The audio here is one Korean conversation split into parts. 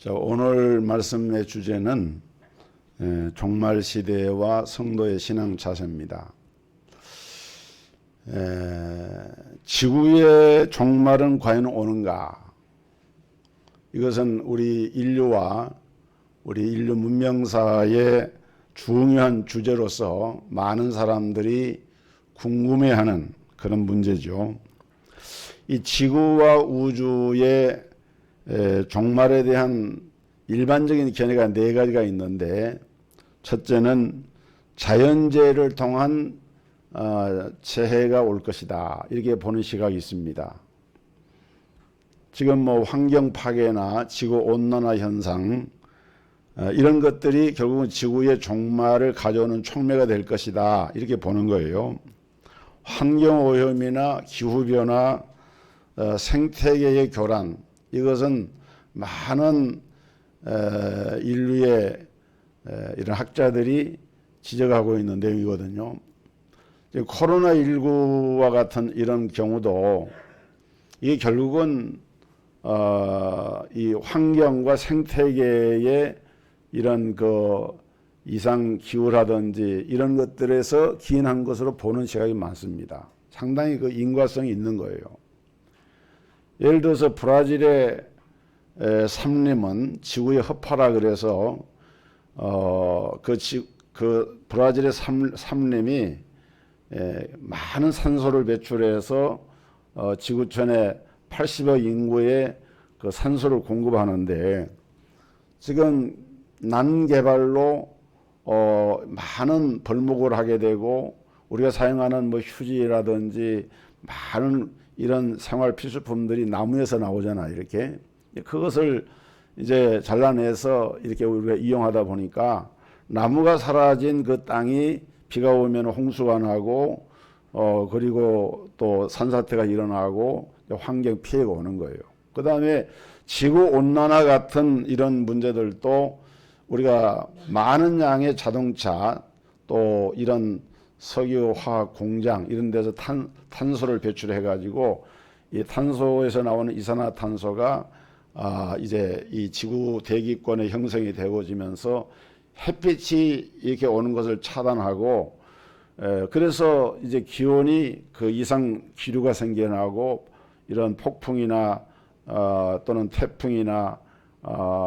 자, 오늘 말씀의 주제는 종말 시대와 성도의 신앙 자세입니다. 지구의 종말은 과연 오는가? 이것은 우리 인류와 우리 인류 문명사의 중요한 주제로서 많은 사람들이 궁금해하는 그런 문제죠. 이 지구와 우주의 종말에 대한 일반적인 견해가 네 가지가 있는데, 첫째는 자연재해를 통한 재해가 올 것이다, 이렇게 보는 시각이 있습니다. 지금 환경 파괴나 지구 온난화 현상, 이런 것들이 결국은 지구의 종말을 가져오는 촉매가 될 것이다, 이렇게 보는 거예요. 환경 오염이나 기후 변화, 생태계의 교란, 이것은 많은 인류의 이런 학자들이 지적하고 있는 내용이거든요. 코로나19와 같은 이런 경우도 이게 결국은 이 환경과 생태계의 이런 이상 기후라든지 이런 것들에서 기인한 것으로 보는 시각이 많습니다. 상당히 인과성이 있는 거예요. 예를 들어서 브라질의 삼림은 지구의 허파라 그래서 브라질의 삼림이 많은 산소를 배출해서 지구촌의 80억 인구에 그 산소를 공급하는데, 지금 난개발로 많은 벌목을 하게 되고 우리가 사용하는 휴지라든지 많은 이런 생활 필수품들이 나무에서 나오잖아. 이렇게 그것을 이제 잘라내서 이렇게 우리가 이용하다 보니까 나무가 사라진 그 땅이 비가 오면 홍수가 나고 그리고 또 산사태가 일어나고 환경 피해가 오는 거예요. 그 다음에 지구 온난화 같은 이런 문제들도 우리가 많은 양의 자동차, 또 이런 석유 화학 공장 이런 데서 탄소를 배출해 가지고 이 탄소에서 나오는 이산화탄소가 이제 이 지구 대기권에 형성이 되어지면서 햇빛이 이렇게 오는 것을 차단하고, 그래서 이제 기온이 이상 기류가 생겨나고 이런 폭풍이나 또는 태풍이나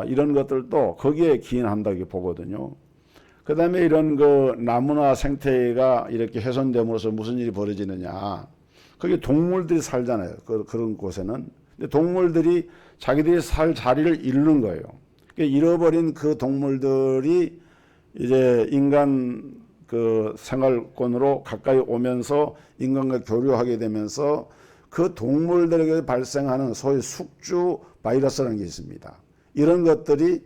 이런 것들도 거기에 기인한다고 보거든요. 그 다음에 이런 나무나 생태계가 이렇게 훼손됨으로써 무슨 일이 벌어지느냐. 거기 동물들이 살잖아요. 그런 곳에는. 근데 동물들이 자기들이 살 자리를 잃는 거예요. 그러니까 잃어버린 그 동물들이 이제 인간 생활권으로 가까이 오면서 인간과 교류하게 되면서 그 동물들에게 발생하는 소위 숙주 바이러스라는 게 있습니다. 이런 것들이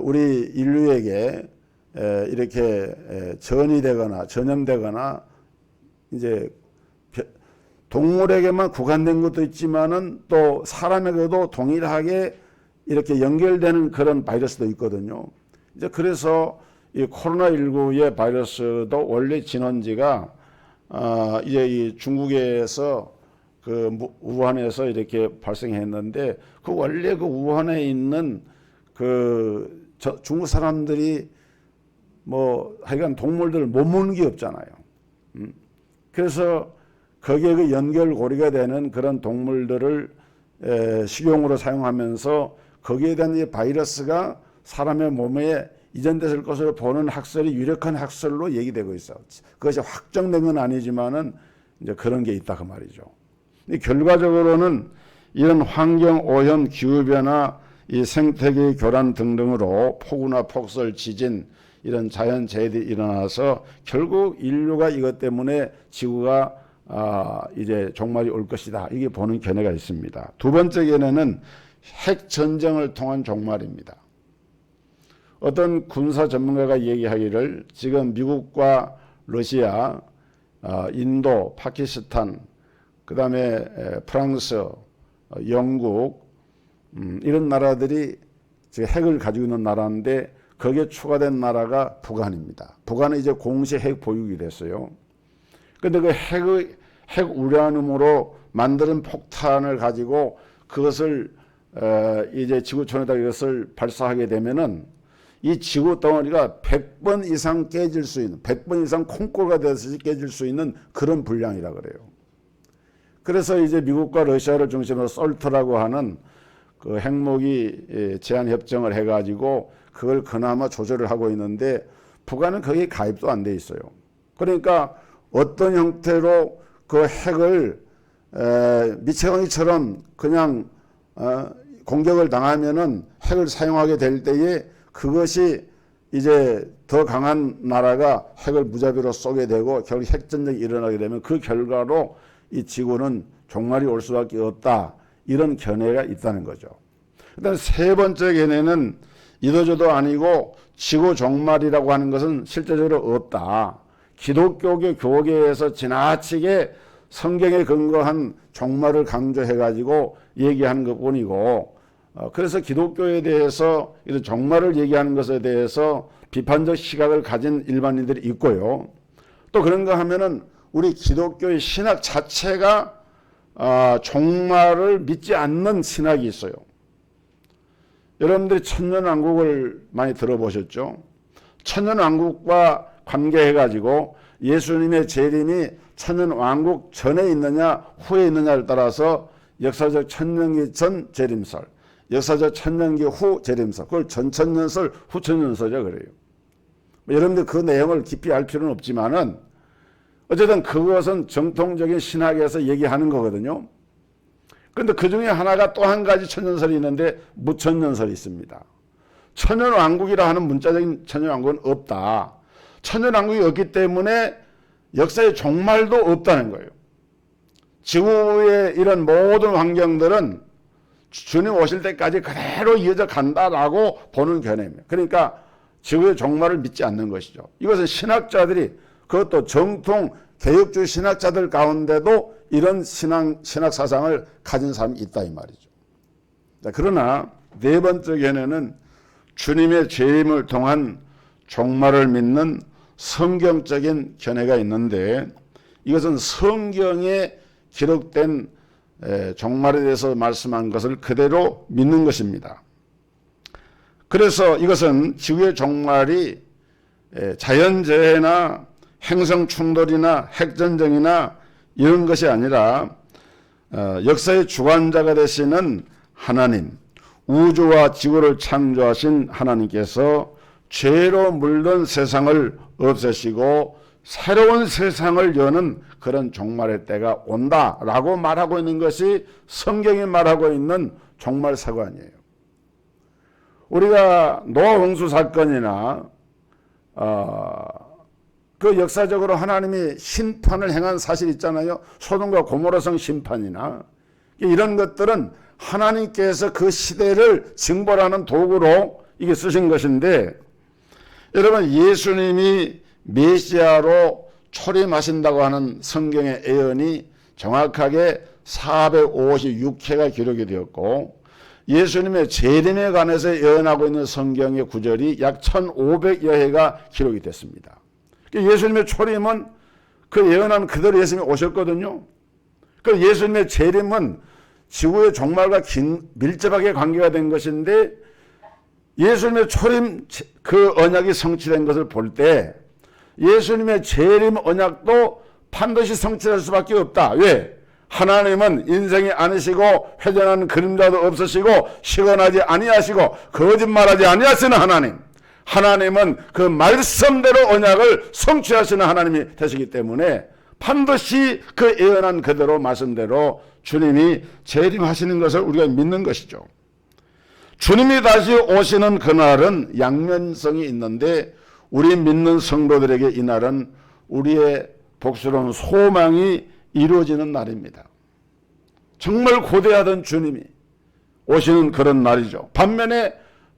우리 인류에게 이렇게 전이되거나 전염되거나, 이제 동물에게만 구간된 것도 있지만은 또 사람에게도 동일하게 이렇게 연결되는 그런 바이러스도 있거든요. 이제 그래서 이 코로나19의 바이러스도 원래 진원지가 이제 이 중국에서 우한에서 이렇게 발생했는데, 원래 우한에 있는 중국 사람들이 하여간 동물들을 못 먹는 게 없잖아요. 그래서 거기에 연결고리가 되는 그런 동물들을 식용으로 사용하면서 거기에 대한 이 바이러스가 사람의 몸에 이전됐을 것으로 보는 학설이 유력한 학설로 얘기되고 있어. 그것이 확정된 건 아니지만은 이제 그런 게 있다 그 말이죠. 결과적으로는 이런 환경 오염, 기후 변화, 이 생태계 교란 등등으로 폭우나 폭설, 지진 이런 자연 재해들이 일어나서 결국 인류가 이것 때문에 지구가 이제 종말이 올 것이다, 이게 보는 견해가 있습니다. 두 번째 견해는 핵 전쟁을 통한 종말입니다. 어떤 군사 전문가가 얘기하기를 지금 미국과 러시아, 인도, 파키스탄, 그 다음에 프랑스, 영국, 이런 나라들이 지금 핵을 가지고 있는 나라인데 거기에 추가된 나라가 북한입니다. 북한은 이제 공식 핵 보유국이 됐어요. 그런데 그 핵 우라늄으로 만드는 폭탄을 가지고 그것을 이제 지구촌에다 이것을 발사하게 되면은 이 지구 덩어리가 100번 이상 깨질 수 있는, 100번 이상 콩고가 돼서 깨질 수 있는 그런 분량이라 그래요. 그래서 이제 미국과 러시아를 중심으로 솔트라고 하는 그 핵무기 제한 협정을 해가지고 그걸 그나마 조절을 하고 있는데 북한은 거기에 가입도 안 돼 있어요. 그러니까 어떤 형태로 그 핵을 미체광이처럼 그냥 공격을 당하면은 핵을 사용하게 될 때에 그것이 이제 더 강한 나라가 핵을 무자비로 쏘게 되고 결국 핵전쟁이 일어나게 되면 그 결과로 이 지구는 종말이 올 수밖에 없다. 이런 견해가 있다는 거죠. 그다음에 세 번째 견해는 이도저도 아니고 지구 종말이라고 하는 것은 실제적으로 없다. 기독교계 교계에서 지나치게 성경에 근거한 종말을 강조해가지고 얘기하는 것뿐이고, 그래서 기독교에 대해서 이런 종말을 얘기하는 것에 대해서 비판적 시각을 가진 일반인들이 있고요. 또 그런가 하면은 우리 기독교의 신학 자체가 종말을 믿지 않는 신학이 있어요. 여러분들이 천년왕국을 많이 들어보셨죠? 천년왕국과 관계해가지고 예수님의 재림이 천년왕국 전에 있느냐 후에 있느냐를 따라서 역사적 천년기 전 재림설, 역사적 천년기 후 재림설, 그걸 전천년설, 후천년설이라고 그래요. 여러분들 그 내용을 깊이 알 필요는 없지만은 어쨌든 그것은 정통적인 신학에서 얘기하는 거거든요. 그런데 그 중에 하나가 또 한 가지 천년설이 있는데 무천년설이 있습니다. 천년왕국이라 하는 문자적인 천년왕국은 없다. 천년왕국이 없기 때문에 역사의 종말도 없다는 거예요. 지구의 이런 모든 환경들은 주님 오실 때까지 그대로 이어져 간다라고 보는 견해입니다. 그러니까 지구의 종말을 믿지 않는 것이죠. 이것은 신학자들이, 그것도 정통 개혁주의 신학자들 가운데도 이런 신학 사상을 가진 사람이 있다 이 말이죠. 그러나 네 번째 견해는 주님의 재림을 통한 종말을 믿는 성경적인 견해가 있는데, 이것은 성경에 기록된 종말에 대해서 말씀한 것을 그대로 믿는 것입니다. 그래서 이것은 지구의 종말이 자연재해나 행성 충돌이나 핵전쟁이나 이런 것이 아니라 역사의 주관자가 되시는 하나님, 우주와 지구를 창조하신 하나님께서 죄로 물든 세상을 없애시고 새로운 세상을 여는 그런 종말의 때가 온다라고 말하고 있는 것이 성경이 말하고 있는 종말 사관이에요. 우리가 노아 홍수 사건이나 그 역사적으로 하나님이 심판을 행한 사실 있잖아요. 소돔과 고모라성 심판이나 이런 것들은 하나님께서 그 시대를 징벌하는 도구로 이게 쓰신 것인데, 여러분 예수님이 메시아로 초림하신다고 하는 성경의 예언이 정확하게 456회가 기록이 되었고, 예수님의 재림에 관해서 예언하고 있는 성경의 구절이 약 1500여 회가 기록이 됐습니다. 예수님의 초림은 그 예언한 그대로 예수님이 오셨거든요. 그 예수님의 재림은 지구의 종말과 밀접하게 관계가 된 것인데, 예수님의 초림 그 언약이 성취된 것을 볼 때 예수님의 재림 언약도 반드시 성취될 수밖에 없다. 왜? 하나님은 인생이 아니시고 회전하는 그림자도 없으시고 시건하지 아니하시고 거짓말하지 아니하시는 하나님, 하나님은 그 말씀대로 언약을 성취하시는 하나님이 되시기 때문에 반드시 그 예언한 그대로 말씀대로 주님이 재림하시는 것을 우리가 믿는 것이죠. 주님이 다시 오시는 그날은 양면성이 있는데, 우리 믿는 성도들에게 이날은 우리의 복스러운 소망이 이루어지는 날입니다. 정말 고대하던 주님이 오시는 그런 날이죠. 반면에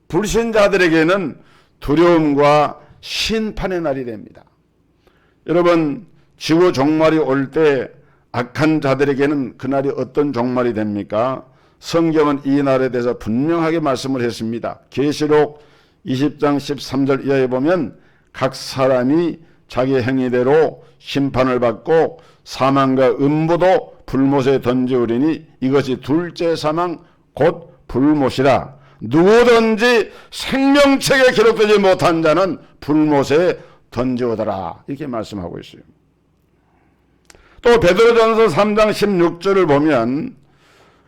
불신자들에게는 두려움과 심판의 날이 됩니다. 여러분, 지구 종말이 올 때 악한 자들에게는 그날이 어떤 종말이 됩니까? 성경은 이 날에 대해서 분명하게 말씀을 했습니다. 계시록 20장 13절 이하에 보면 각 사람이 자기 행위대로 심판을 받고 사망과 음부도 불못에 던지우리니 이것이 둘째 사망 곧 불못이라. 누구든지 생명책에 기록되지 못한 자는 불못에 던지오더라. 이렇게 말씀하고 있어요. 또 베드로전서 3장 16절을 보면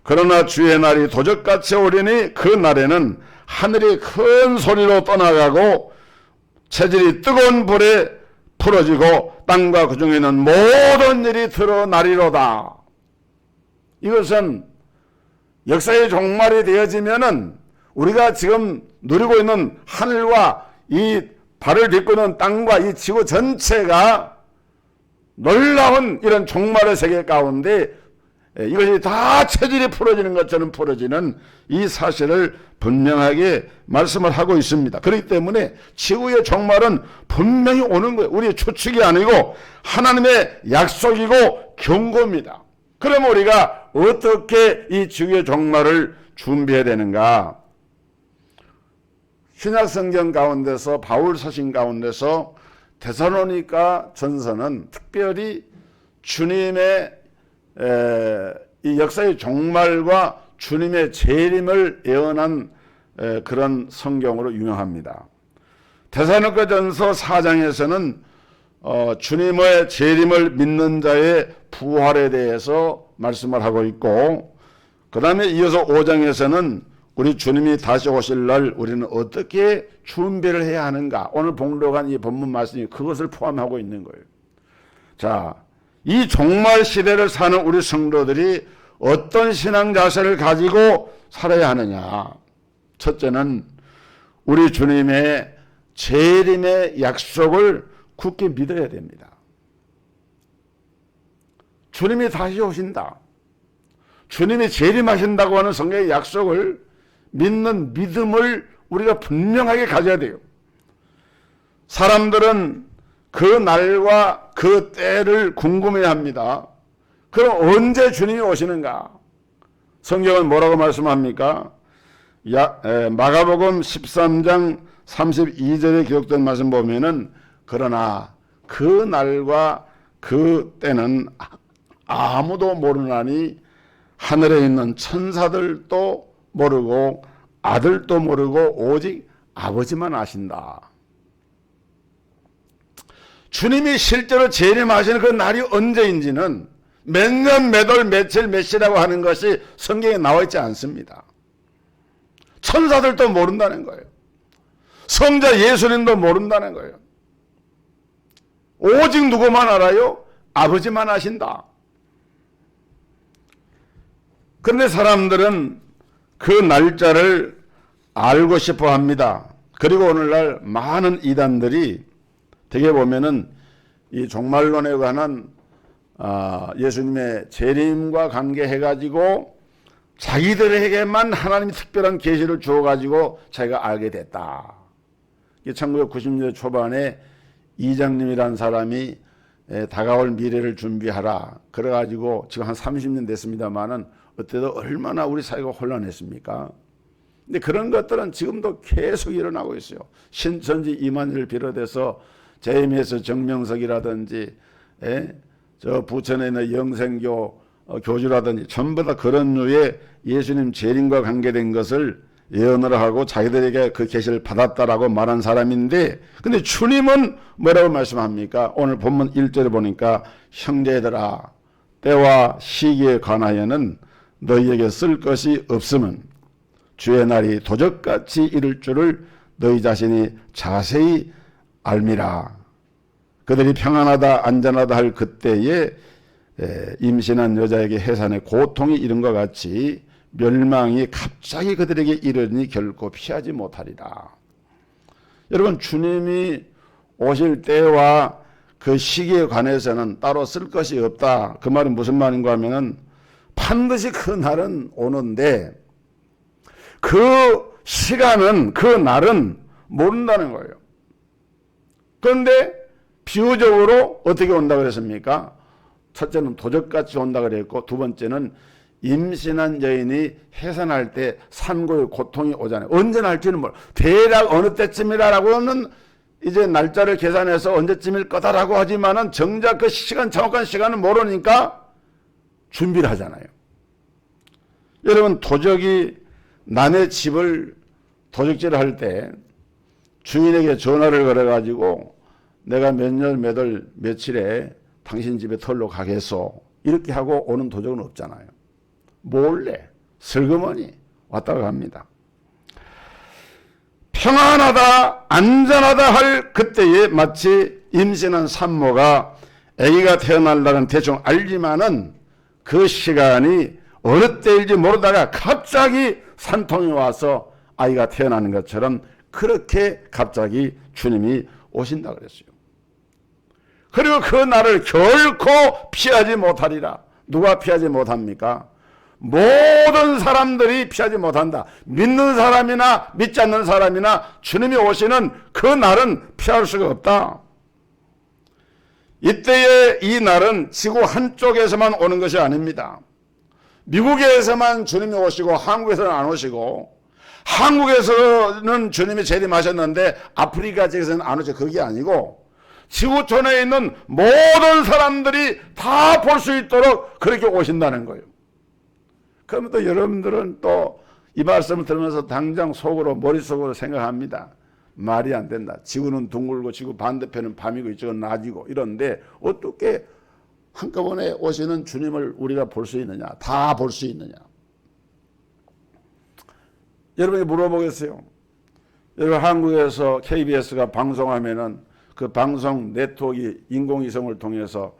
그러나 주의 날이 도적같이 오리니 그 날에는 하늘이 큰 소리로 떠나가고 체질이 뜨거운 불에 풀어지고 땅과 그 중에 있는 모든 일이 드러나리로다. 이것은 역사의 종말이 되어지면은 우리가 지금 누리고 있는 하늘과 이 발을 딛고 있는 땅과 이 지구 전체가 놀라운 이런 종말의 세계 가운데 이것이 다 체질이 풀어지는 것처럼 풀어지는 이 사실을 분명하게 말씀을 하고 있습니다. 그렇기 때문에 지구의 종말은 분명히 오는 거예요. 우리의 추측이 아니고 하나님의 약속이고 경고입니다. 그럼 우리가 어떻게 이 지구의 종말을 준비해야 되는가? 신약 성경 가운데서 바울 서신 가운데서 데살로니가 전서는 특별히 주님의 이 역사의 종말과 주님의 재림을 예언한 그런 성경으로 유명합니다. 데살로니가 전서 4장에서는 주님의 재림을 믿는 자의 부활에 대해서 말씀을 하고 있고, 그 다음에 이어서 5장에서는 우리 주님이 다시 오실 날 우리는 어떻게 준비를 해야 하는가, 오늘 봉독한 이 본문 말씀이 그것을 포함하고 있는 거예요. 자, 이 종말 시대를 사는 우리 성도들이 어떤 신앙 자세를 가지고 살아야 하느냐. 첫째는 우리 주님의 재림의 약속을 굳게 믿어야 됩니다. 주님이 다시 오신다, 주님이 재림하신다고 하는 성경의 약속을 믿는 믿음을 우리가 분명하게 가져야 돼요. 사람들은 그 날과 그 때를 궁금해합니다. 그럼 언제 주님이 오시는가? 성경은 뭐라고 말씀합니까? 마가복음 13장 32절에 기록된 말씀 보면은 그러나 그 날과 그 때는 아무도 모르나니 하늘에 있는 천사들도 모르고 아들도 모르고 오직 아버지만 아신다. 주님이 실제로 재림하시는 그 날이 언제인지는 몇 년, 몇 월, 며칠, 몇 시라고 하는 것이 성경에 나와 있지 않습니다. 천사들도 모른다는 거예요. 성자 예수님도 모른다는 거예요. 오직 누구만 알아요? 아버지만 아신다. 그런데 사람들은 그 날짜를 알고 싶어 합니다. 그리고 오늘날 많은 이단들이 되게 보면은 이 종말론에 관한 예수님의 재림과 관계해가지고 자기들에게만 하나님이 특별한 계시를 주어가지고 자기가 알게 됐다. 1990년대 초반에 이장님이라는 사람이 다가올 미래를 준비하라. 그래가지고 지금 한 30년 됐습니다만은 그때도 얼마나 우리 사회가 혼란했습니까? 근데 그런 것들은 지금도 계속 일어나고 있어요. 신천지 이만희를 비롯해서 JMS 정명석이라든지 저 부천에 있는 영생교 교주라든지 전부 다 그런 류의 예수님 재림과 관계된 것을 예언을 하고 자기들에게 그 계시를 받았다라고 말한 사람인데, 근데 주님은 뭐라고 말씀합니까? 오늘 본문 1절에 보니까 형제들아 때와 시기에 관하여는 너희에게 쓸 것이 없으면 주의 날이 도적같이 이를 줄을 너희 자신이 자세히 알미라. 그들이 평안하다 안전하다 할 그때에 임신한 여자에게 해산의 고통이 이른 것 같이 멸망이 갑자기 그들에게 이르니 결코 피하지 못하리라. 여러분, 주님이 오실 때와 그 시기에 관해서는 따로 쓸 것이 없다. 그 말은 무슨 말인가 하면은 반드시 그 날은 오는데 그 시간은, 그 날은 모른다는 거예요. 그런데 비유적으로 어떻게 온다 그랬습니까? 첫째는 도적같이 온다 그랬고, 두 번째는 임신한 여인이 해산할 때 산고의 고통이 오잖아요. 언제 날지는 몰라. 대략 어느 때쯤이라고는 이제 날짜를 계산해서 언제쯤일 거다라고 하지만은 정작 그 시간, 정확한 시간은 모르니까 준비를 하잖아요. 여러분, 도적이 남의 집을 도적질을 할 때 주인에게 전화를 걸어가지고 내가 몇 년 몇 월 며칠에 당신 집에 털러 가겠소 이렇게 하고 오는 도적은 없잖아요. 몰래 슬그머니 왔다가 갑니다. 평안하다 안전하다 할 그때에 마치 임신한 산모가 아기가 태어날라는 대충 알지만은 그 시간이 어느 때일지 모르다가 갑자기 산통이 와서 아이가 태어나는 것처럼 그렇게 갑자기 주님이 오신다 그랬어요. 그리고 그 날을 결코 피하지 못하리라. 누가 피하지 못합니까? 모든 사람들이 피하지 못한다. 믿는 사람이나 믿지 않는 사람이나 주님이 오시는 그 날은 피할 수가 없다. 이때의 이 날은 지구 한쪽에서만 오는 것이 아닙니다. 미국에서만 주님이 오시고 한국에서는 안 오시고, 한국에서는 주님이 재림하셨는데 아프리카 지역에서는 안 오죠. 그게 아니고 지구촌에 있는 모든 사람들이 다 볼 수 있도록 그렇게 오신다는 거예요. 그럼 또 여러분들은 또 이 말씀을 들으면서 당장 속으로 머릿속으로 생각합니다. 말이 안 된다. 지구는 둥글고 지구 반대편은 밤이고 이쪽은 낮이고 이런데 어떻게 한꺼번에 오시는 주님을 우리가 볼 수 있느냐? 다 볼 수 있느냐? 여러분이 물어보겠어요. 여러분 한국에서 KBS가 방송하면은 그 방송 네트워크 인공위성을 통해서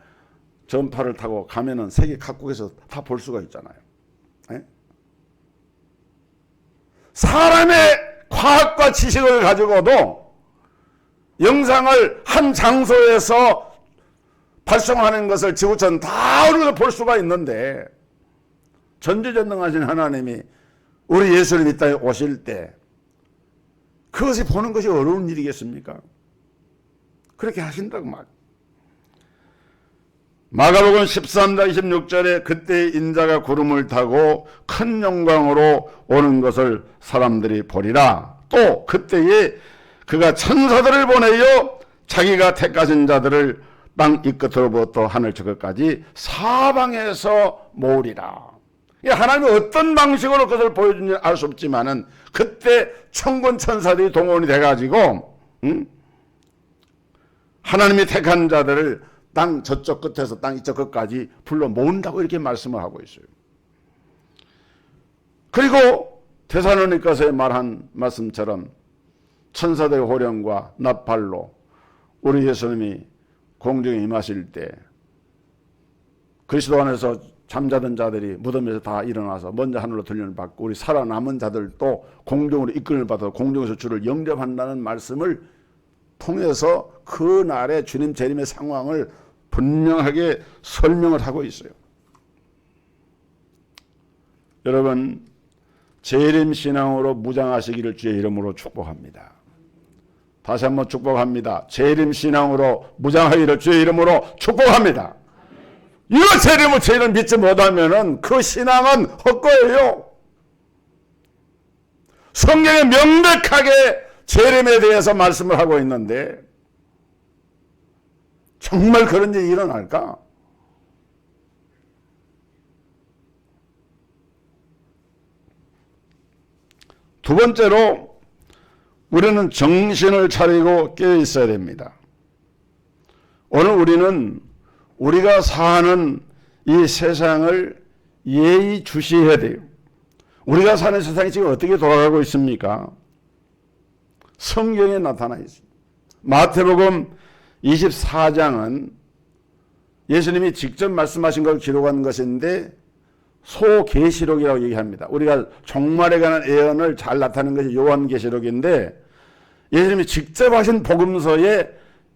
전파를 타고 가면은 세계 각국에서 다 볼 수가 있잖아요. 네? 사람의 과학과 지식을 가지고도 영상을 한 장소에서 발송하는 것을 지구촌 다 우리가 볼 수가 있는데 전지전능하신 하나님이 우리 예수님 이 땅에 오실 때 그것이 보는 것이 어려운 일이겠습니까? 그렇게 하신다고 말. 마가복음 13장 26절에 그때 인자가 구름을 타고 큰 영광으로 오는 것을 사람들이 보리라. 또 그때에 그가 천사들을 보내어 자기가 택하신 자들을 땅 이 끝으로부터 하늘 저 끝까지 사방에서 모으리라. 하나님이 어떤 방식으로 그것을 보여준지 알 수 없지만은 그때 천군 천사들이 동원이 돼가지고 하나님이 택한 자들을 땅 저쪽 끝에서 땅 이쪽 끝까지 불러 모은다고 이렇게 말씀을 하고 있어요. 그리고 데살로니가서에 말한 말씀처럼 천사들의 호령과 나팔로 우리 예수님이 공중에 임하실 때 그리스도 안에서 잠자던 자들이 무덤에서 다 일어나서 먼저 하늘로 들림을 받고 우리 살아남은 자들도 공중으로 이끌림을 받아 공중에서 주를 영접한다는 말씀을 통해서 그 날의 주님 재림의 상황을 분명하게 설명을 하고 있어요. 여러분 재림 신앙으로 무장하시기를 주의 이름으로 축복합니다. 다시 한번 축복합니다. 재림 신앙으로 무장하기를 주의 이름으로 축복합니다. 이거 재림을 저희는 믿지 못하면은 그 신앙은 헛거예요. 성경에 명백하게 재림에 대해서 말씀을 하고 있는데 정말 그런 일이 일어날까? 두 번째로 우리는 정신을 차리고 깨어 있어야 됩니다. 오늘 우리는 우리가 사는 이 세상을 예의주시해야 돼요. 우리가 사는 세상이 지금 어떻게 돌아가고 있습니까? 성경에 나타나 있습니다. 마태복음 24장은 예수님이 직접 말씀하신 걸 기록한 것인데 소계시록이라고 얘기합니다. 우리가 종말에 관한 예언을 잘 나타내는 것이 요한계시록인데 예수님이 직접 하신 복음서의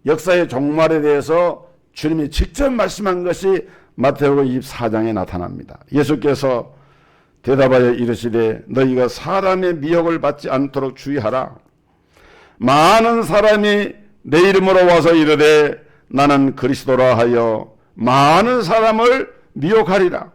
역사의 종말에 대해서 주님이 직접 말씀한 것이 마태복음 24장에 나타납니다. 예수께서 대답하여 이르시되 너희가 사람의 미혹을 받지 않도록 주의하라. 많은 사람이 내 이름으로 와서 이르되 나는 그리스도라 하여 많은 사람을 미혹하리라.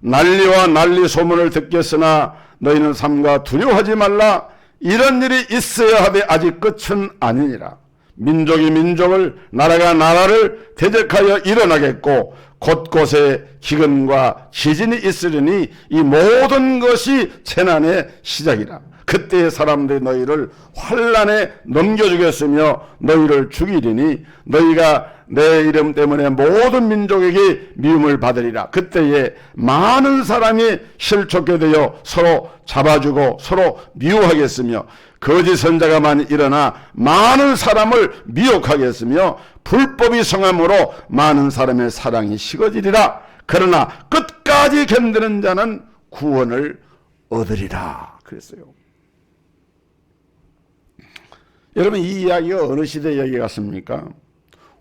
난리와 난리 소문을 듣겠으나 너희는 삼가 두려워하지 말라. 이런 일이 있어야 하되 아직 끝은 아니니라. 민족이 민족을 나라가 나라를 대적하여 일어나겠고 곳곳에 기근과 지진이 있으리니 이 모든 것이 재난의 시작이라. 그때 사람들이 너희를 환난에 넘겨주겠으며 너희를 죽이리니 너희가 내 이름 때문에 모든 민족에게 미움을 받으리라. 그때에 많은 사람이 실족게 되어 서로 잡아주고 서로 미워하겠으며 거짓 선자가 많이 일어나 많은 사람을 미혹하겠으며 불법이 성함으로 많은 사람의 사랑이 식어지리라. 그러나 끝까지 견디는 자는 구원을 얻으리라. 그랬어요. 여러분, 이 이야기가 어느 시대 이야기 같습니까?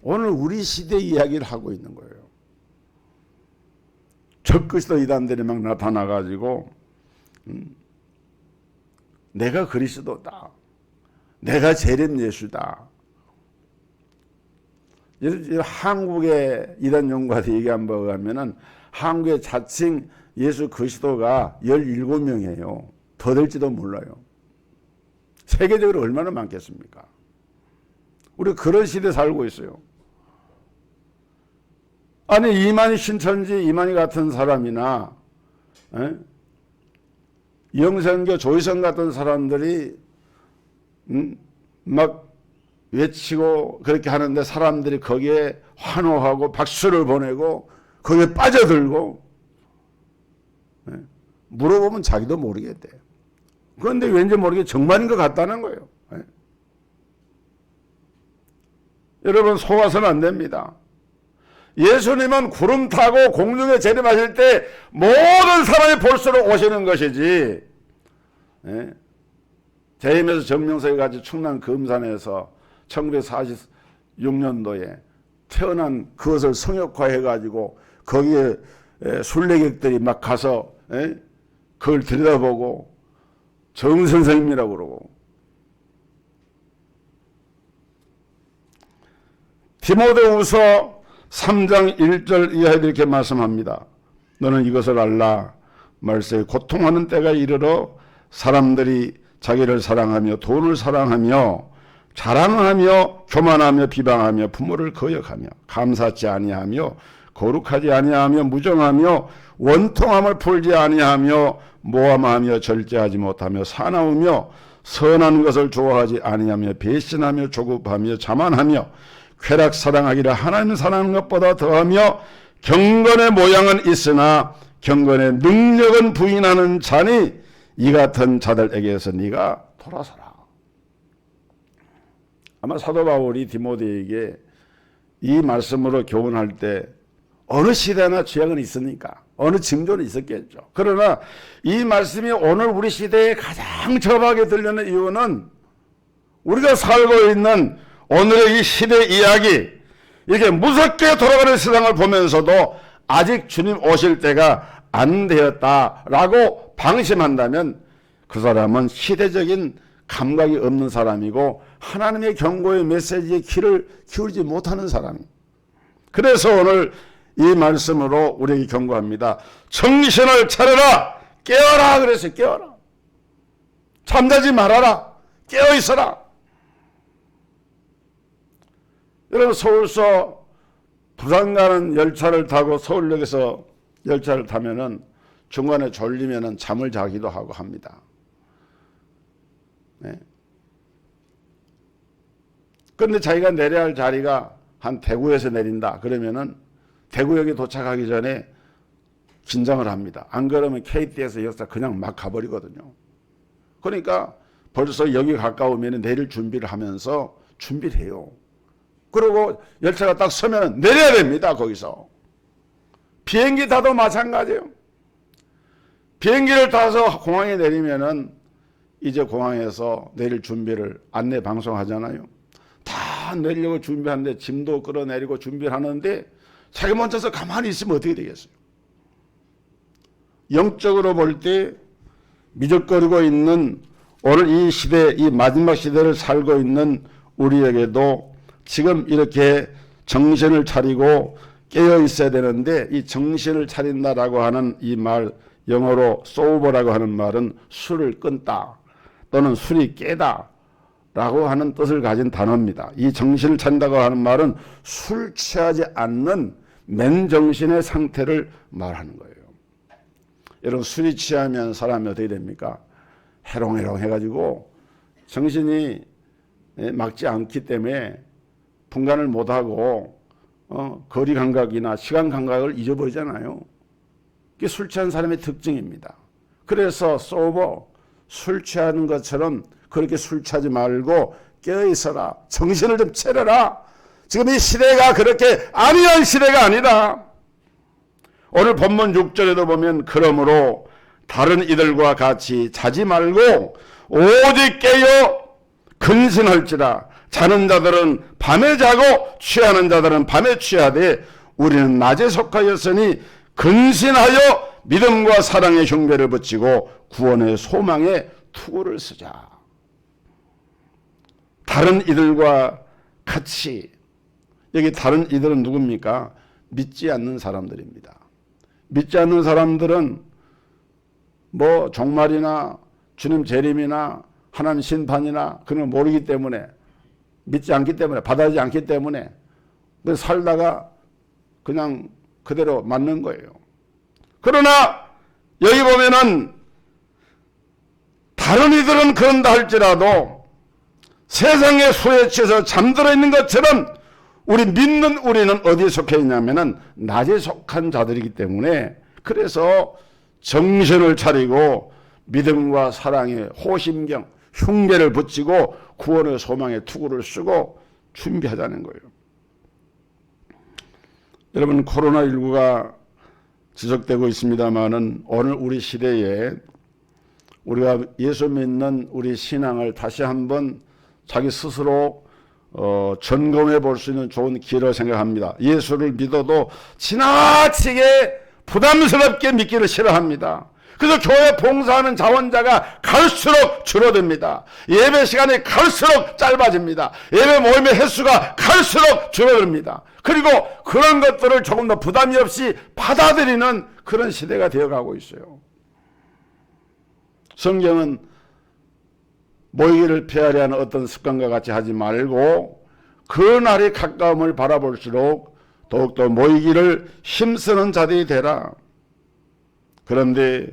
오늘 우리 시대 이야기를 하고 있는 거예요. 적그리스도 이단들이 막 나타나가지고 내가 그리스도다, 내가 재림 예수다. 한국의 이단 연구가들 얘기한 바에 의하면은 한국의 자칭 예수 그리스도가 17명이에요. 더 될지도 몰라요. 세계적으로 얼마나 많겠습니까? 우리 그런 시대에 살고 있어요. 아니, 이만희 신천지, 이만희 같은 사람이나 영선교, 조희성 같은 사람들이 막 외치고 그렇게 하는데 사람들이 거기에 환호하고 박수를 보내고 거기에 빠져들고 물어보면 자기도 모르겠대. 그런데 왠지 모르게 정말인 것 같다는 거예요. 여러분, 속아서는 안 됩니다. 예수님은 구름 타고 공중에 재림하실 때 모든 사람이 볼수록 오시는 것이지, 재림에서 정명석이 같이 충남 금산에서 1946년도에 태어난 그것을 성역화해가지고 거기에 순례객들이 막 가서 그걸 들여다보고 정선생님이라고 그러고, 디모데후서 3장 1절 이하에 이렇게 말씀합니다. 너는 이것을 알라. 말세 고통하는 때가 이르러 사람들이 자기를 사랑하며 돈을 사랑하며 자랑하며 교만하며 비방하며 부모를 거역하며 감사치 아니하며 거룩하지 아니하며 무정하며 원통함을 풀지 아니하며 모함하며 절제하지 못하며 사나우며 선한 것을 좋아하지 아니하며 배신하며 조급하며 자만하며 쾌락 사랑하기를 하나님 사랑하는 것보다 더하며 경건의 모양은 있으나 경건의 능력은 부인하는 자니 이 같은 자들에게서 네가 돌아서라. 아마 사도 바울이 디모데에게 이 말씀으로 교훈할 때 어느 시대나 죄악은 있으니까 어느 징조는 있었겠죠. 그러나 이 말씀이 오늘 우리 시대에 가장 접하게 들리는 이유는 우리가 살고 있는 오늘의 이 시대 이야기, 이렇게 무섭게 돌아가는 세상을 보면서도 아직 주님 오실 때가 안 되었다라고 방심한다면 그 사람은 시대적인 감각이 없는 사람이고 하나님의 경고의 메시지에 귀를 기울이지 못하는 사람입니다. 그래서 오늘 이 말씀으로 우리에게 경고합니다. 정신을 차려라, 깨어라. 그래서 깨어라, 잠자지 말아라, 깨어 있어라. 여러분, 서울서 부산 가는 열차를 타고 서울역에서 열차를 타면은 중간에 졸리면은 잠을 자기도 하고 합니다. 그런데 자기가 내려야 할 자리가 한 대구에서 내린다 그러면은 대구역에 도착하기 전에 긴장을 합니다. 안 그러면 KTX 역사 그냥 막 가버리거든요. 그러니까 벌써 여기 가까우면 내릴 준비를 하면서 준비를 해요. 그리고 열차가 딱 서면 내려야 됩니다. 거기서. 비행기 타도 마찬가지예요. 비행기를 타서 공항에 내리면은 이제 공항에서 내릴 준비를 안내 방송하잖아요. 다 내리려고 준비하는데 짐도 끌어내리고 준비를 하는데 자기 먼저서 가만히 있으면 어떻게 되겠어요? 영적으로 볼 때 미적거리고 있는 오늘 이 시대, 이 마지막 시대를 살고 있는 우리에게도 지금 이렇게 정신을 차리고 깨어 있어야 되는데, 이 정신을 차린다라고 하는 이 말, 영어로 sober라고 하는 말은 술을 끊다 또는 술이 깨다 라고 하는 뜻을 가진 단어입니다. 이 정신을 차린다고 하는 말은 술 취하지 않는 맨정신의 상태를 말하는 거예요. 여러분, 술이 취하면 사람이 어떻게 됩니까? 해롱해롱 해가지고 정신이 막지 않기 때문에 분간을 못하고 거리 감각이나 시간 감각을 잊어버리잖아요. 그게 술 취한 사람의 특징입니다. 그래서 소버, 술 취하는 것처럼 그렇게 술 취하지 말고 깨어있어라. 정신을 좀 차려라. 지금 이 시대가 그렇게 안일한 시대가 아니다. 오늘 본문 6절에도 보면 그러므로 다른 이들과 같이 자지 말고 오직 깨어 근신할지라. 자는 자들은 밤에 자고 취하는 자들은 밤에 취하되 우리는 낮에 속하였으니 근신하여 믿음과 사랑의 흉배를 붙이고 구원의 소망의 투구를 쓰자. 다른 이들과 같이, 여기 다른 이들은 누굽니까? 믿지 않는 사람들입니다. 믿지 않는 사람들은 뭐 종말이나 주님 재림이나 하나님 심판이나 그런 걸 모르기 때문에, 믿지 않기 때문에, 받아들이지 않기 때문에 살다가 그냥 그대로 맞는 거예요. 그러나 여기 보면은 다른 이들은 그런다 할지라도 세상의 수에 취해서 잠들어 있는 것처럼 우리 믿는 우리는 어디에 속해 있냐면은 낮에 속한 자들이기 때문에, 그래서 정신을 차리고 믿음과 사랑의 호심경, 흉배를 붙이고 구원의 소망의 투구를 쓰고 준비하자는 거예요. 여러분, 코로나19가 지속되고 있습니다만은 오늘 우리 시대에 우리가 예수 믿는 우리 신앙을 다시 한번 자기 스스로 점검해 볼 수 있는 좋은 기회라고 생각합니다. 예수를 믿어도 지나치게 부담스럽게 믿기를 싫어합니다. 그래서 교회 봉사하는 자원자가 갈수록 줄어듭니다. 예배 시간이 갈수록 짧아집니다. 예배 모임의 횟수가 갈수록 줄어듭니다. 그리고 그런 것들을 조금 더 부담이 없이 받아들이는 그런 시대가 되어가고 있어요. 성경은 모이기를 피하려 하는 어떤 습관과 같이 하지 말고 그 날이 가까움을 바라볼수록 더욱더 모이기를 힘쓰는 자들이 되라. 그런데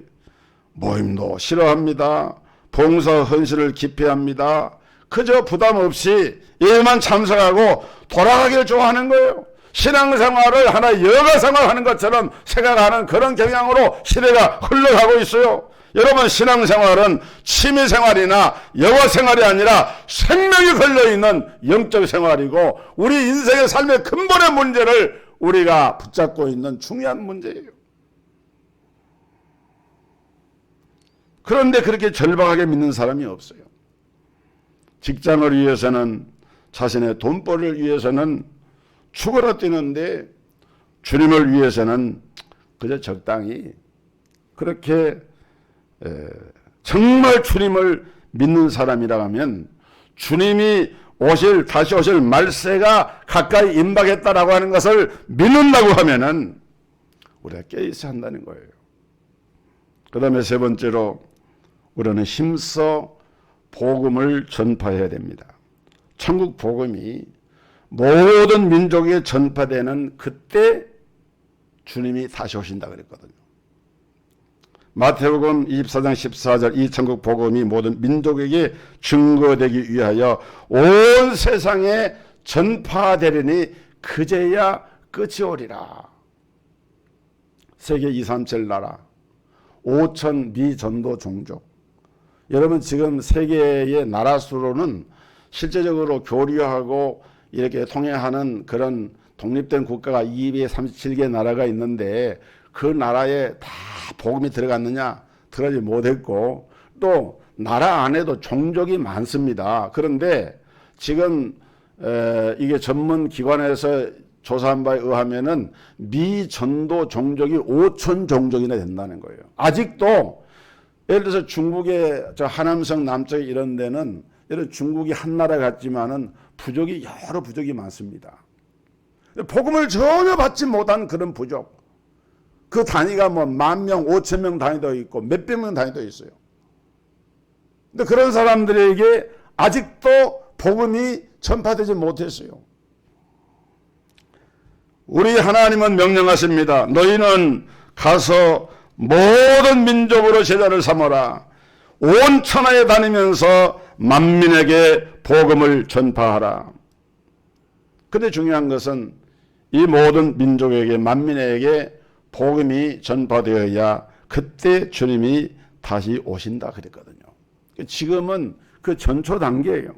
모임도 싫어합니다. 봉사 헌신을 기피합니다. 그저 부담 없이 일만 참석하고 돌아가기를 좋아하는 거예요. 신앙생활을 하나의 여가생활 하는 것처럼 생각하는 그런 경향으로 시대가 흘러가고 있어요. 여러분, 신앙생활은 취미생활이나 여가생활이 아니라 생명이 걸려있는 영적 생활이고 우리 인생의 삶의 근본의 문제를 우리가 붙잡고 있는 중요한 문제예요. 그런데 그렇게 절박하게 믿는 사람이 없어요. 직장을 위해서는, 자신의 돈벌이를 위해서는 죽어라 뛰는데 주님을 위해서는 그저 적당히, 그렇게 정말 주님을 믿는 사람이라 하면 주님이 다시 오실 말세가 가까이 임박했다라고 하는 것을 믿는다고 하면은 우리가 깨어있어야 한다는 거예요. 그 다음에 세 번째로 우리는 힘써 복음을 전파해야 됩니다. 천국 복음이 모든 민족에 전파되는 그때 주님이 다시 오신다 그랬거든요. 마태복음 24장 14절, 이 천국 복음이 모든 민족에게 증거되기 위하여 온 세상에 전파되리니 그제야 끝이 오리라. 세계 2, 3, 7 나라 5천 미전도 종족. 여러분, 지금 세계의 나라 수로는 실제적으로 교류하고 이렇게 통행하는 그런 독립된 국가가 237개 나라가 있는데 그 나라에 다 복음이 들어갔느냐? 들어가지 못했고, 또 나라 안에도 종족이 많습니다. 그런데 지금 이게 전문 기관에서 조사한 바에 의하면은 미전도 종족이 5천 종족이나 된다는 거예요. 아직도 예를 들어서 중국의 저 하남성 남쪽 이런 데는 예를 중국이 한 나라 같지만은 여러 부족이 많습니다. 복음을 전혀 받지 못한 그런 부족. 그 단위가 뭐 10,000명, 5,000명 단위도 있고 몇백 명 단위도 있어요. 근데 그런 사람들에게 아직도 복음이 전파되지 못했어요. 우리 하나님은 명령하십니다. 너희는 가서 모든 민족으로 제자를 삼아라. 온 천하에 다니면서 만민에게 복음을 전파하라. 근데 중요한 것은 이 모든 민족에게, 만민에게 복음이 전파되어야 그때 주님이 다시 오신다 그랬거든요. 지금은 그 전초 단계예요.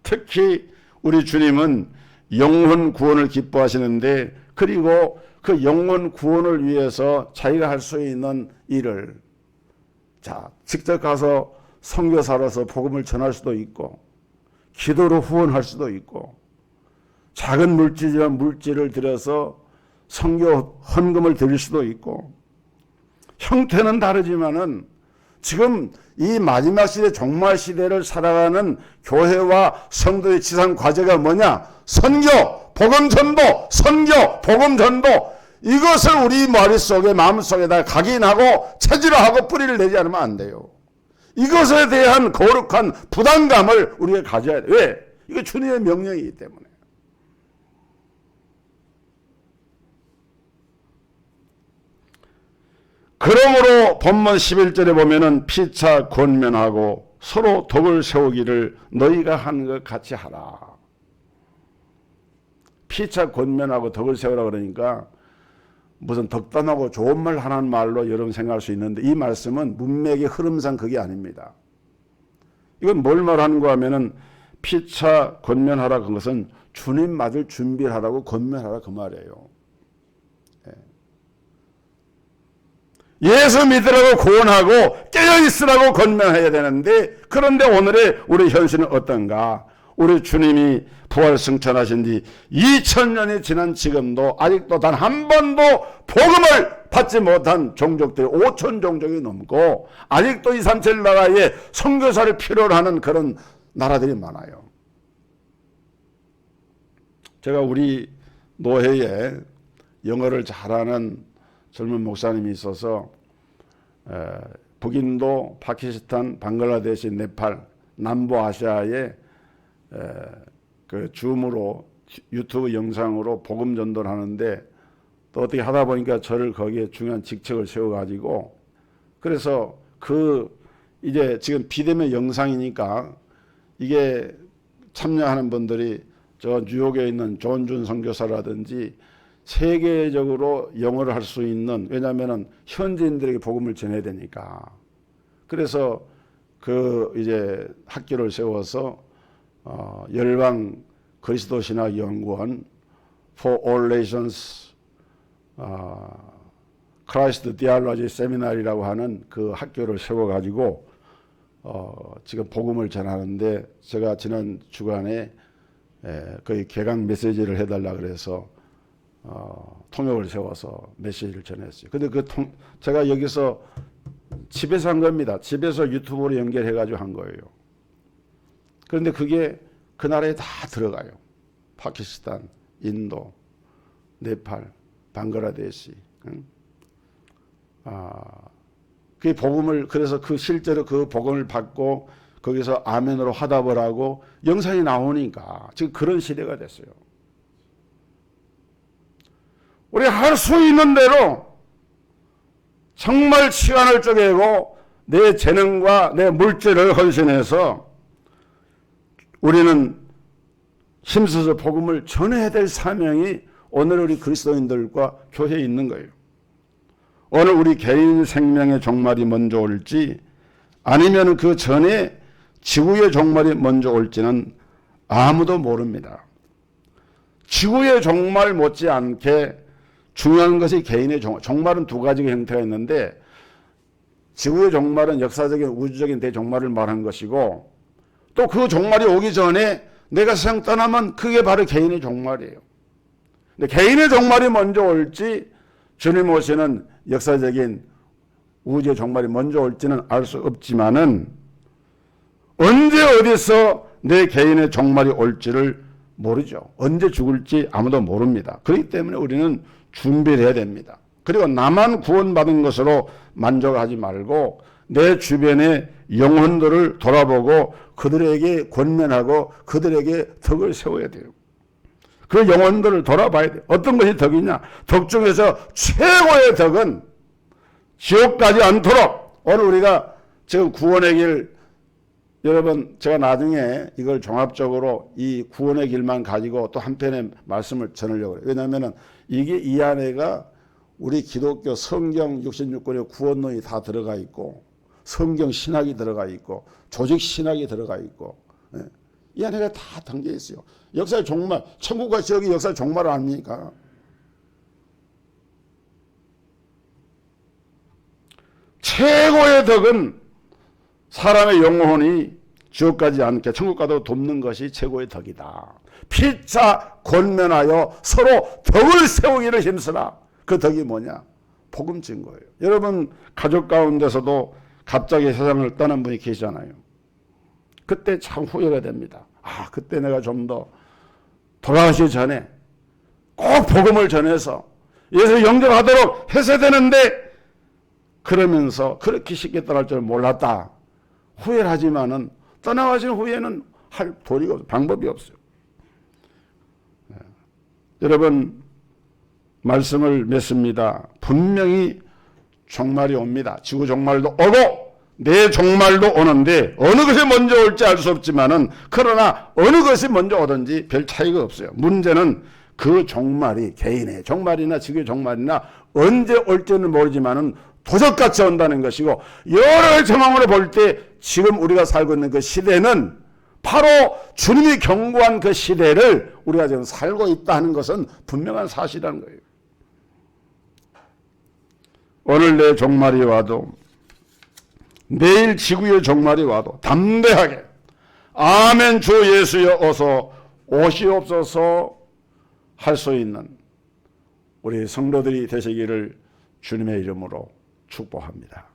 특히 우리 주님은 영혼 구원을 기뻐하시는데, 그리고 그 영혼 구원을 위해서 자기가 할 수 있는 일을, 직접 가서 선교사로서 복음을 전할 수도 있고, 기도로 후원할 수도 있고, 작은 물질이란 물질을 들여서 선교 헌금을 드릴 수도 있고, 형태는 다르지만은 지금 이 마지막 시대, 종말 시대를 살아가는 교회와 성도의 지상 과제가 뭐냐? 선교, 복음 전도, 선교, 복음 전도. 이것을 우리 머릿속에, 마음속에다 각인하고 체질화하고 뿌리를 내지 않으면 안 돼요. 이것에 대한 거룩한 부담감을 우리가 가져야 돼요. 왜? 이거 주님의 명령이기 때문에. 그러므로 본문 11절에 보면은 피차 권면하고 서로 덕을 세우기를 너희가 하는 것 같이 하라. 피차 권면하고 덕을 세우라 그러니까 무슨 덕담하고 좋은 말 하는 말로 여러분 생각할 수 있는데, 이 말씀은 문맥의 흐름상 그게 아닙니다. 이건 뭘 말하는 거 하면은 피차 권면하라, 그것은 주님 맞을 준비를 하라고, 권면하라 그 말이에요. 예수 믿으라고 구원하고 깨어있으라고 권면해야 되는데, 그런데 오늘의 우리 현실은 어떤가? 우리 주님이 부활 승천하신 지 2000년이 지난 지금도 아직도 단 한 번도 복음을 받지 못한 종족들이 5천 종족이 넘고, 아직도 2, 3, 7 나라에 선교사를 필요로 하는 그런 나라들이 많아요. 제가 우리 노회에 영어를 잘하는 젊은 목사님이 있어서 북인도, 파키스탄, 방글라데시, 네팔, 남부아시아에 그 줌으로, 유튜브 영상으로 복음 전도를 하는데, 또 어떻게 하다 보니까 저를 거기에 중요한 직책을 세워가지고, 그래서 이제 지금 비대면 영상이니까 이게 참여하는 분들이 저 뉴욕에 있는 존준 선교사라든지 세계적으로 영어를 할 수 있는, 왜냐하면은 현지인들에게 복음을 전해야 되니까. 그래서 이제 학교를 세워서 열방 그리스도 신학 연구원 For All Nations Christ Theology Seminary라고 하는 그 학교를 세워가지고 지금 복음을 전하는데, 제가 지난 주간에 거의 개강 메시지를 해달라 그래서 통역을 세워서 메시지를 전했어요. 근데 제가 여기서 집에서 한 겁니다. 집에서 유튜브로 연결해가지고 한 거예요. 그런데 그게 그 나라에 다 들어가요. 파키스탄, 인도, 네팔, 방글라데시. 그 복음을, 그래서 실제로 그 복음을 받고 거기서 아멘으로 화답을 하고 영상이 나오니까 지금 그런 시대가 됐어요. 우리 할 수 있는 대로 정말 시간을 쪼개고 내 재능과 내 물질을 헌신해서 우리는 힘써서 복음을 전해야 될 사명이 오늘 우리 그리스도인들과 교회에 있는 거예요. 오늘 우리 개인 생명의 종말이 먼저 올지, 아니면 그 전에 지구의 종말이 먼저 올지는 아무도 모릅니다. 지구의 종말 못지않게 중요한 것이 개인의 종말은 두 가지 형태가 있는데, 지구의 종말은 역사적인 우주적인 대종말을 말하는 것이고, 또 그 종말이 오기 전에 내가 세상 떠나면 그게 바로 개인의 종말이에요. 근데 개인의 종말이 먼저 올지, 주님 오시는 역사적인 우주의 종말이 먼저 올지는 알 수 없지만은, 언제 어디서 내 개인의 종말이 올지를 모르죠. 언제 죽을지 아무도 모릅니다. 그렇기 때문에 우리는 준비를 해야 됩니다. 그리고 나만 구원받은 것으로 만족하지 말고 내 주변의 영혼들을 돌아보고 그들에게 권면하고 그들에게 덕을 세워야 돼요. 그 영혼들을 돌아봐야 돼. 어떤 것이 덕이냐? 덕 중에서 최고의 덕은 지옥 가지 않도록, 오늘 우리가 지금 구원의 길, 여러분 제가 나중에 이걸 종합적으로 이 구원의 길만 가지고 또 한편의 말씀을 전하려고 해요. 왜냐하면 이게 이 안에가 우리 기독교 성경 66권의 구원론이 다 들어가 있고 성경 신학이 들어가 있고 조직 신학이 들어가 있고, 이 안에가 다 담겨 있어요. 역사의 종말, 천국과 지옥이 역사의 종말 아닙니까? 최고의 덕은 사람의 영혼이 지옥 가지 않게 천국 가도 돕는 것이 최고의 덕이다. 피차 권면하여 서로 덕을 세우기를 힘쓰라. 그 덕이 뭐냐? 복음 증거예요. 여러분 가족 가운데서도 갑자기 세상을 떠난 분이 계시잖아요. 그때 참 후회가 됩니다. 아, 그때 내가 좀 더 돌아가시기 전에 꼭 복음을 전해서 예수 영접하도록 했어야 되는데, 그러면서 그렇게 쉽게 떠날 줄 몰랐다. 후회를 하지만은 떠나가신 후에는 할 도리가 없어요. 방법이 없어요. 여러분 말씀을 맺습니다. 분명히 종말이 옵니다. 지구 종말도 오고 내 종말도 오는데 어느 것이 먼저 올지 알 수 없지만은, 그러나 어느 것이 먼저 오든지 별 차이가 없어요. 문제는 그 종말이 개인의 종말이나 지구의 종말이나 언제 올지는 모르지만은 도적같이 온다는 것이고, 여러 정황으로 볼 때 지금 우리가 살고 있는 그 시대는 바로 주님이 경고한 그 시대를 우리가 지금 살고 있다는 것은 분명한 사실이라는 거예요. 오늘 내 종말이 와도 내일 지구의 종말이 와도 담대하게 아멘 주 예수여 어서 오시옵소서 할 수 있는 우리 성도들이 되시기를 주님의 이름으로 축복합니다.